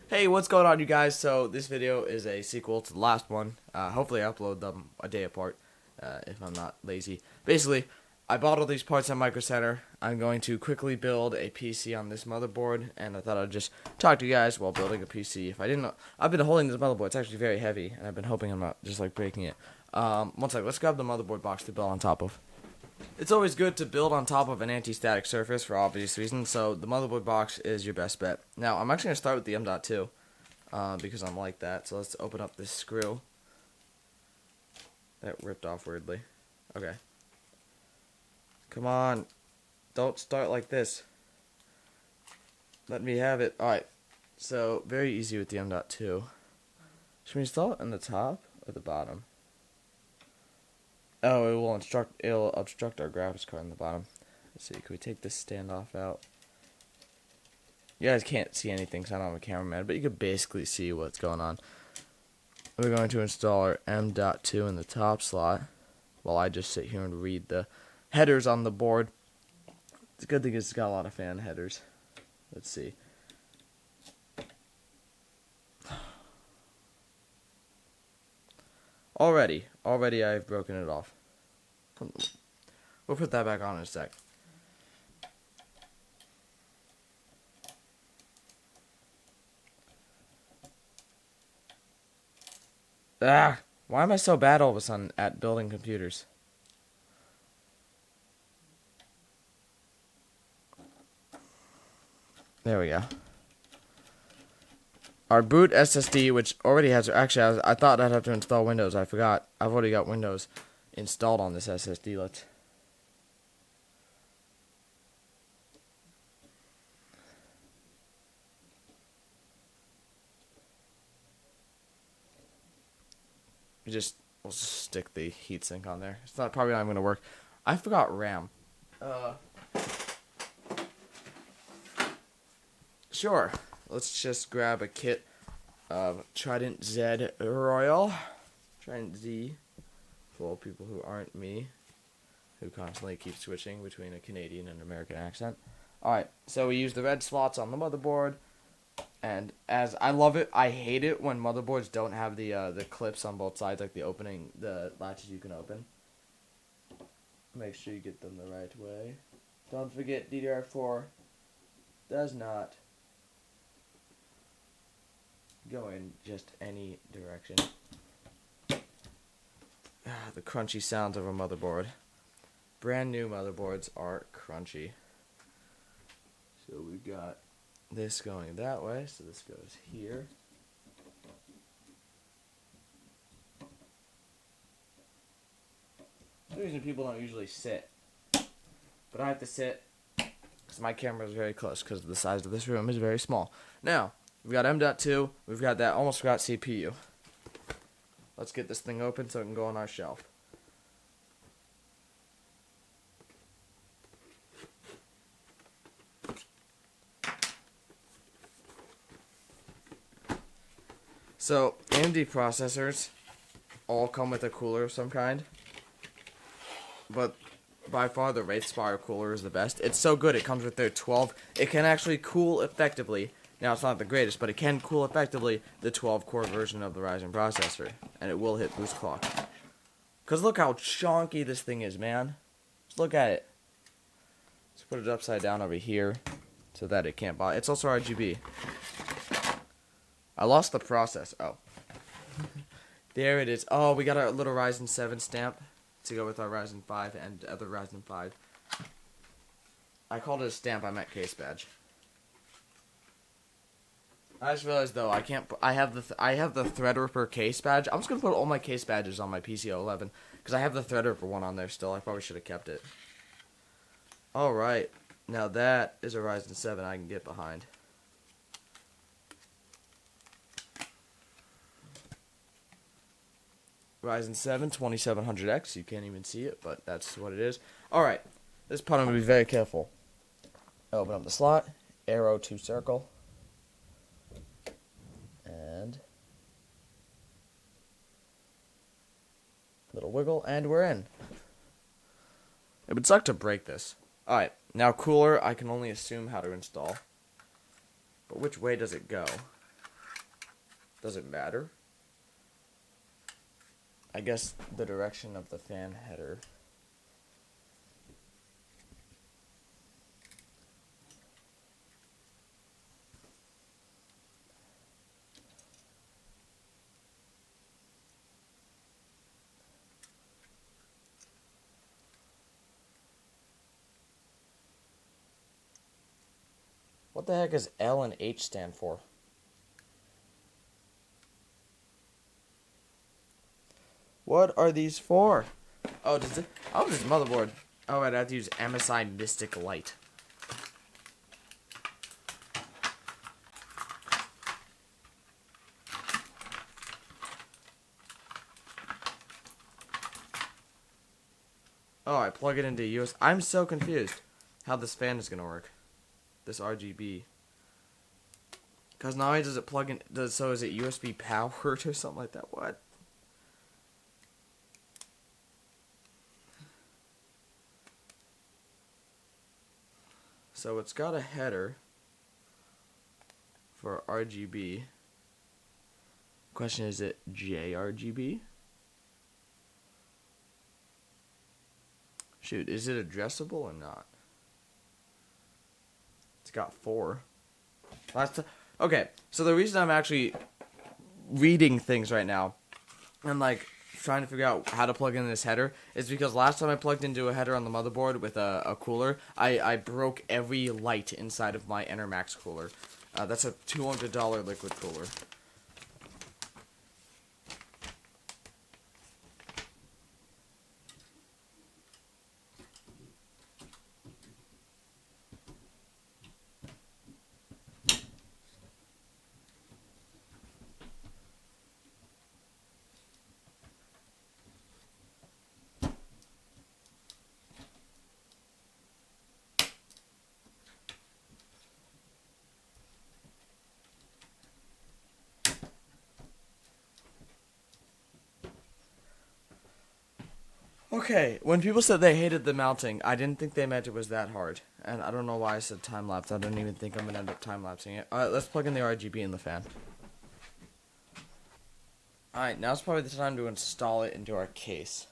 Hey, what's going on, you guys? So this video is a sequel to the last one. Hopefully I upload them a day apart, if I'm not lazy. Basically, I bought all these parts at Micro Center. I'm going to quickly build a PC on this motherboard, and I thought I'd just talk to you guys while building a PC. If I didn't know, I've been holding this motherboard. It's actually very heavy, and I've been hoping I'm not just like breaking it. One second, let's grab the motherboard box to build on top of. It's always good to build on top of an anti-static surface for obvious reasons, so the motherboard box is your best bet. Now, I'm actually going to start with the M.2, because I'm like that, so let's open up this screw. That ripped off weirdly. Okay. Come on. Don't start like this. Let me have it. Alright, so very easy with the M.2. Should we install it on the top or the bottom? Oh, it'll obstruct our graphics card on the bottom. Let's see, can we take this standoff out? You guys can't see anything because I don't have a cameraman, but you can basically see what's going on. We're going to install our M.2 in the top slot while I just sit here and read the headers on the board. The good thing is it's got a lot of fan headers. Let's see. Already I've broken it off. We'll put that back on in a sec. Ah, why am I so bad all of a sudden at building computers? There we go. Our boot SSD, which already has, actually, I thought I'd have to install Windows. I forgot. I've already got Windows installed on this SSD. Let's. We'll just stick the heatsink on there. It's probably not going to work. I forgot RAM. Sure. Let's just grab a kit of Trident Z Royal. Trident Z. For all people who aren't me, who constantly keep switching between a Canadian and American accent. Alright, so we use the red slots on the motherboard. And as I love it, I hate it when motherboards don't have the clips on both sides, like the latches you can open. Make sure you get them the right way. Don't forget DDR4 does not go in just any direction. The crunchy sounds of a motherboard. Brand new motherboards are crunchy. So we've got this going that way, so this goes here. The reason people don't usually sit, but I have to sit because my camera is very close because the size of this room is very small. Now, we've got M.2, we've got that, almost forgot CPU. Let's get this thing open so it can go on our shelf. So, AMD processors all come with a cooler of some kind, but by far the Wraithspire cooler is the best. It's so good, it comes with their 12. It can actually cool effectively. Now, it's not the greatest, but it can cool effectively the 12-core version of the Ryzen processor, and it will hit boost clock. Because look how chonky this thing is, man. Just look at it. Let's put it upside down over here so that it can't bother. It's also RGB. I lost the process. Oh. There it is. Oh, we got our little Ryzen 7 stamp to go with our Ryzen 5 and other Ryzen 5. I called it a stamp, I meant case badge. I just realized though I can't. I have the Threadripper case badge. I'm just gonna put all my case badges on my PC-11 because I have the Threadripper one on there still. I probably should have kept it. All right, now that is a Ryzen 7 I can get behind. Ryzen 7 2700X. You can't even see it, but that's what it is. All right, this part I'm gonna be very careful. Open up the slot, arrow to circle. And little wiggle, and we're in. It would suck to break this. Alright, now cooler, I can only assume how to install. But which way does it go? Does it matter? I guess the direction of the fan header. What the heck is L and H stand for? What are these for? Oh, this motherboard. Oh, right, I have to use MSI Mystic Light. Oh, I plug it into US. I'm so confused how this fan is gonna work. This RGB. Because not only does it plug in, so is it USB powered or something like that? What? So it's got a header for RGB. Question, is it JRGB? Shoot, is it addressable or not? It's got 4. Okay, so the reason I'm actually reading things right now and like trying to figure out how to plug in this header is because last time I plugged into a header on the motherboard with a cooler, I broke every light inside of my Enermax cooler. That's a $200 liquid cooler. Okay, when people said they hated the mounting, I didn't think they meant it was that hard. And I don't know why I said time-lapse. I don't even think I'm going to end up time-lapsing it. Alright, let's plug in the RGB in the fan. Alright, now's probably the time to install it into our case.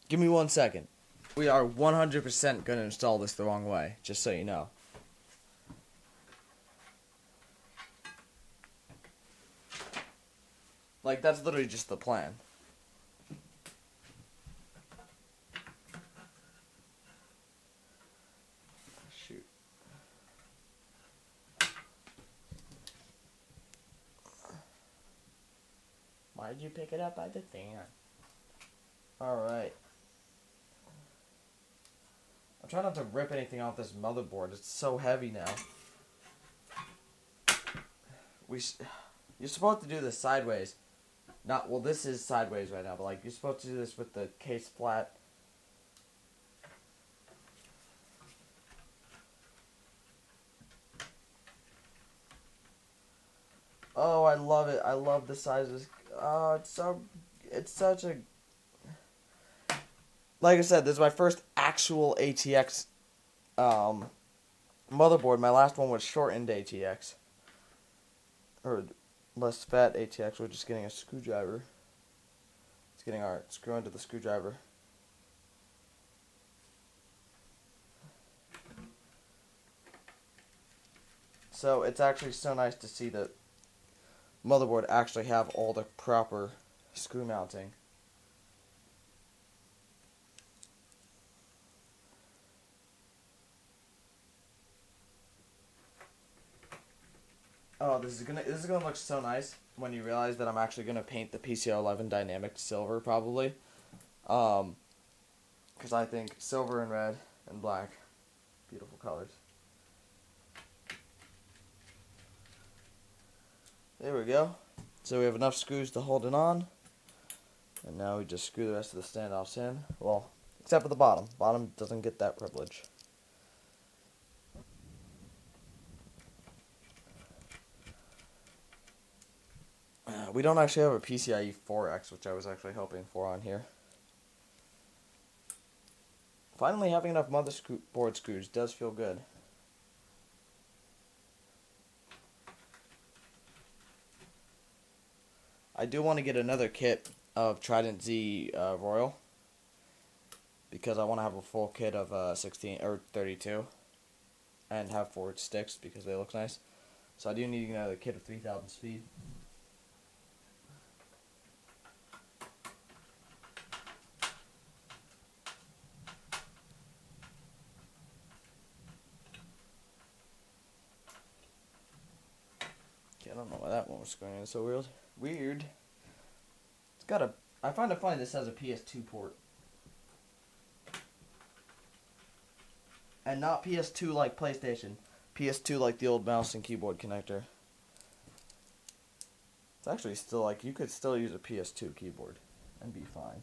Give me 1 second. We are 100% going to install this the wrong way, just so you know. Like, that's literally just the plan. Shoot. Why did you pick it up by the fan? Alright. I'm trying not to rip anything off this motherboard. It's so heavy now. You're supposed to do this sideways. Well, this is sideways right now, but like you're supposed to do this with the case flat. Oh, I love it. I love the size of this. Oh, it's such a, like I said, this is my first actual ATX motherboard. My last one was shortened ATX. Or less fat ATX. We're just getting a screwdriver. It's getting our screw into the screwdriver. So it's actually so nice to see the motherboard actually have all the proper screw mounting. Oh, this is gonna look so nice when you realize that I'm actually gonna paint the PCO11 dynamic silver probably, because I think silver and red and black, beautiful colors. There we go. So we have enough screws to hold it on, and now we just screw the rest of the standoffs in. Well, except for the bottom. Bottom doesn't get that privilege. We don't actually have a PCIe 4X, which I was actually hoping for on here. Finally having enough motherboard screws does feel good. I do want to get another kit of Trident Z Royal, because I want to have a full kit of 16 or 32 and have 4 sticks because they look nice. So I do need another kit of 3000 speed. Okay, I don't know why that one was going in so weird. It's got a. I find it funny this has a PS2 port. And not PS2 like PlayStation. PS2 like the old mouse and keyboard connector. It's actually still like, you could still use a PS2 keyboard and be fine.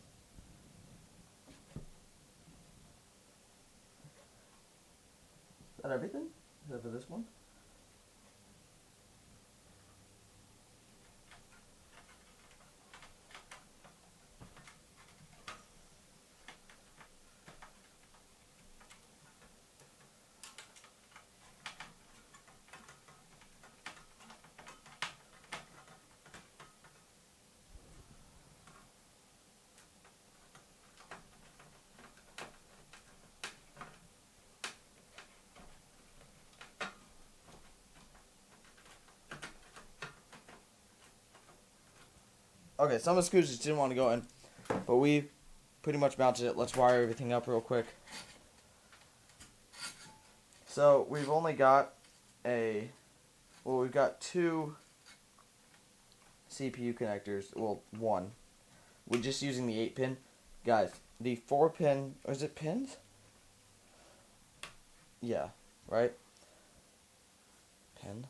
Is that everything? Is that for this one? Okay, some of the screws just didn't want to go in, but we pretty much mounted it. Let's wire everything up real quick. So we've only got we've got 2 CPU connectors, well, 1. We're just using the 8-pin. Guys, the 4-pin, or is it pins? Yeah, right? Pin?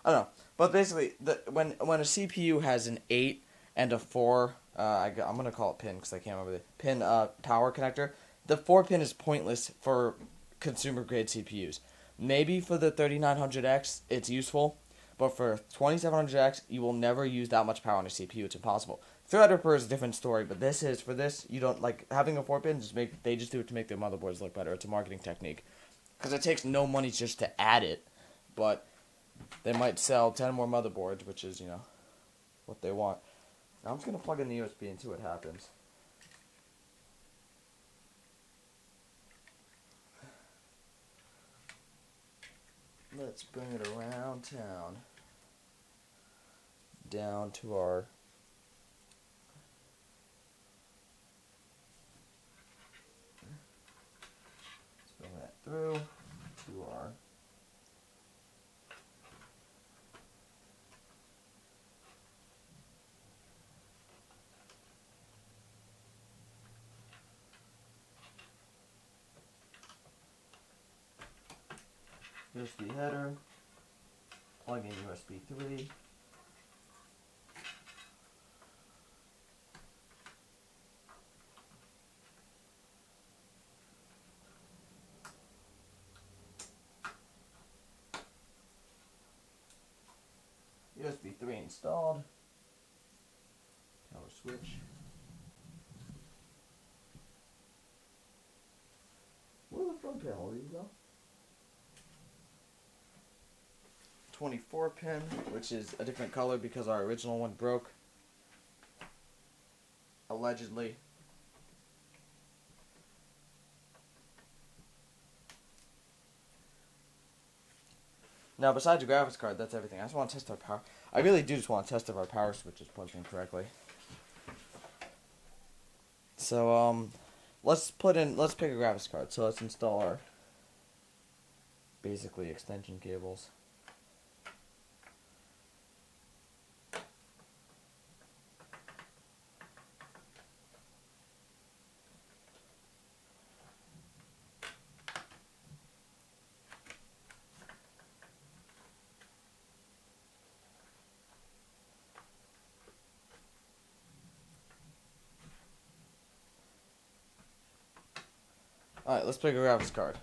I don't know. But basically, when a CPU has an 8 and a 4, I'm going to call it pin because I can't remember the pin power connector, the 4-pin is pointless for consumer-grade CPUs. Maybe for the 3900X, it's useful, but for 2700X, you will never use that much power on a CPU. It's impossible. Threadripper is a different story, but for this, you don't, like, having a 4-pin, they just do it to make their motherboards look better. It's a marketing technique. Because it takes no money just to add it, but they might sell 10 more motherboards, which is, what they want. Now I'm just going to plug in the USB and see what happens. Let's bring it around town. Down to our... Let's bring that through to our... USB header, plug in USB 3, USB 3 installed, power switch. Where the front panel these go? 24 pin, which is a different color because our original one broke. Allegedly. Now, besides the graphics card, that's everything. I just want to test our power. I really do just want to test if our power switch is plugged in correctly. So, let's pick a graphics card. So let's install our, basically, extension cables. Alright, let's pick a graphics card.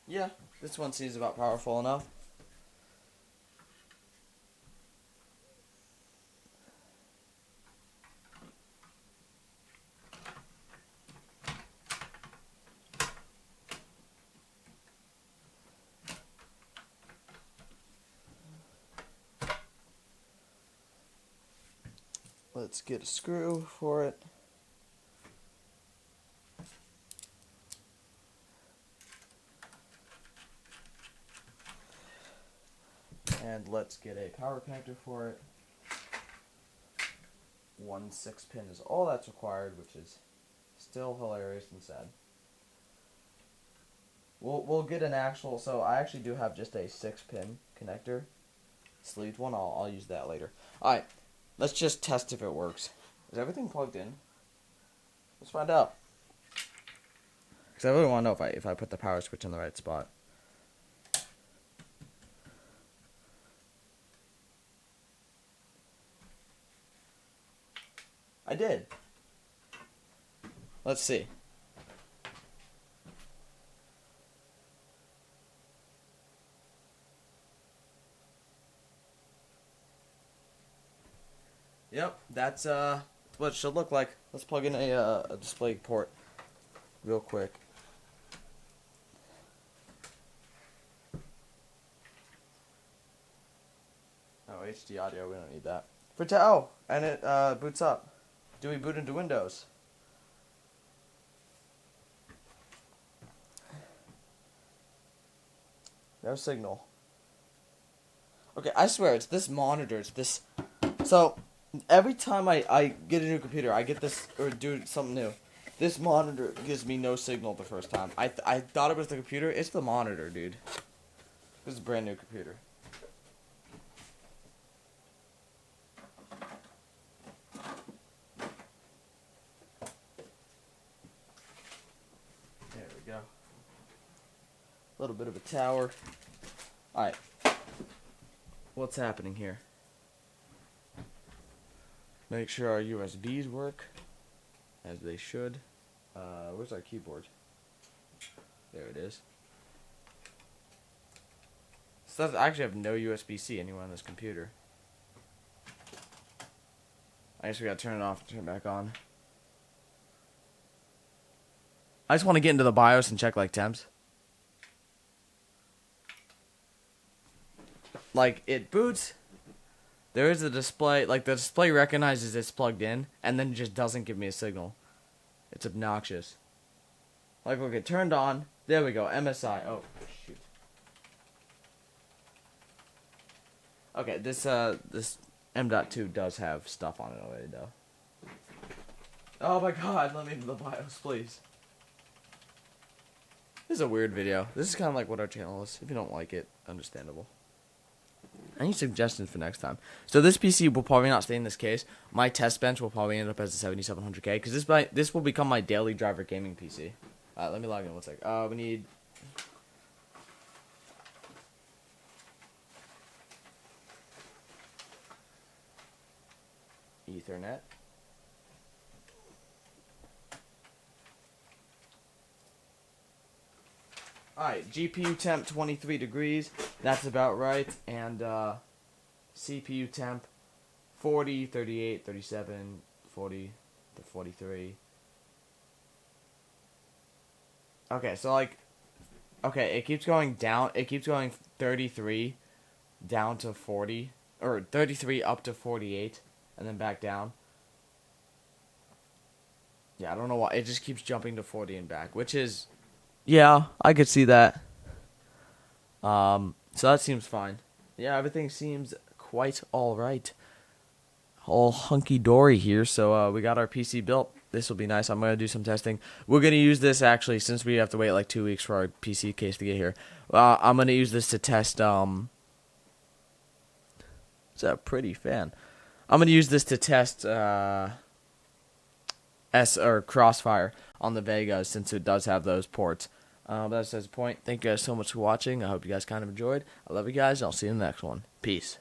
Yeah, this one seems about powerful enough. Let's get a screw for it. And let's get a power connector for it. 1 6-pin is all that's required, which is still hilarious and sad. We'll get an actual. So I actually do have just a 6-pin connector, sleeved one. I'll use that later. All right, let's just test if it works. Is everything plugged in? Let's find out. Because I really want to know if I put the power switch in the right spot. I did. Let's see. Yep, that's what it should look like. Let's plug in a display port real quick. Oh, HD audio, we don't need that. And it boots up. Do we boot into Windows? No signal. Okay, I swear, it's this monitor. It's this. So, every time I get a new computer, I get this, or do something new. This monitor gives me no signal the first time. I thought it was the computer. It's the monitor, dude. This is a brand new computer. There we go. A little bit of a tower. Alright. What's happening here? Make sure our USBs work as they should. Where's our keyboard? There it is. So I actually have no USB-C anywhere on this computer. I guess we gotta turn it off and turn it back on. I just want to get into the BIOS and check like temps. Like, it boots. There is a display, like the display recognizes it's plugged in, and then it just doesn't give me a signal. It's obnoxious. Like, look, it turned on. There we go, MSI. Oh, shoot. Okay, this M.2 does have stuff on it already, though. Oh my god, let me into the BIOS, please. This is a weird video. This is kind of like what our channel is. If you don't like it, understandable. Any suggestions for next time? So this PC will probably not stay in this case. My test bench will probably end up as a 7700K because this will become my daily driver gaming PC. Let me log in one sec. We need Ethernet. Alright, GPU temp 23 degrees. That's about right. And CPU temp 40, 38, 37, 40 to 43. Okay, so like, okay, it keeps going down. It keeps going 33 down to 40, or 33 up to 48, and then back down. Yeah, I don't know why. It just keeps jumping to 40 and back, which is, yeah, I could see that. So that seems fine. Yeah, everything seems quite alright. All hunky-dory here, so we got our PC built. This will be nice. I'm going to do some testing. We're going to use this, actually, since we have to wait like 2 weeks for our PC case to get here. I'm going to use this to test, it's a pretty fan. I'm going to use this to test, Crossfire on the Vegas, since it does have those ports. That's the point. Thank you guys so much for watching. I hope you guys kind of enjoyed. I love you guys. I'll see you in the next one. Peace.